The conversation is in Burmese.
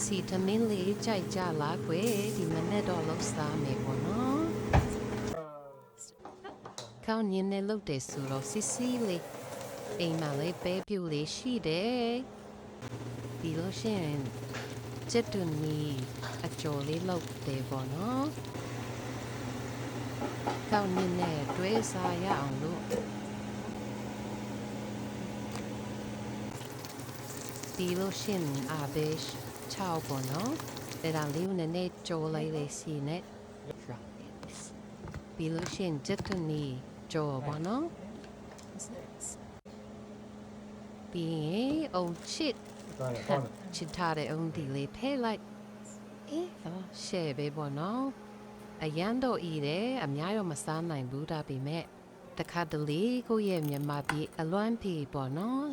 စီတမင်းလေးကြိုက်ကြလားကွယ်ဒီမနေ့တော့လောက်စားမယ်ပေါ့နော်ကောင်းညင်းနဲ့လုပ်တယ်ဆိုတော့စီစီလေးအိမ်မှာလေးပဲပြူလေးရှိတယ်ဒီလို့ရှိရင်ကျက်တူနီအကျော်လေးလုပ်တယ်ပေါ့နော်ကောင်းညင်းနဲ့တွဲစားရအောင်လို့ဒီလို့ရှိရင်အဘေးချောက်ပေါ့နော်အဲ့ဒါလေးနည်းနည်းကြော်လိုက်လေစီနဲ့ဒီလို့ရှိရင်ကျက်တူနီကြော်ပေါ့နော်ပြီးရင်အုံချစ်ချစ်ထားတဲ့အုံဒီလေးထည့်လိုက်တော့ရှယ်ပဲပေါ့နော်အရန်တော့ဤတယ်အများတော့မစားနိုင်ဘူးဒါပေမဲ့တခါတလေကိုယ့်ရဲ့မြန်မာပြည်အလွမ်းပြည်ပေါ့နော်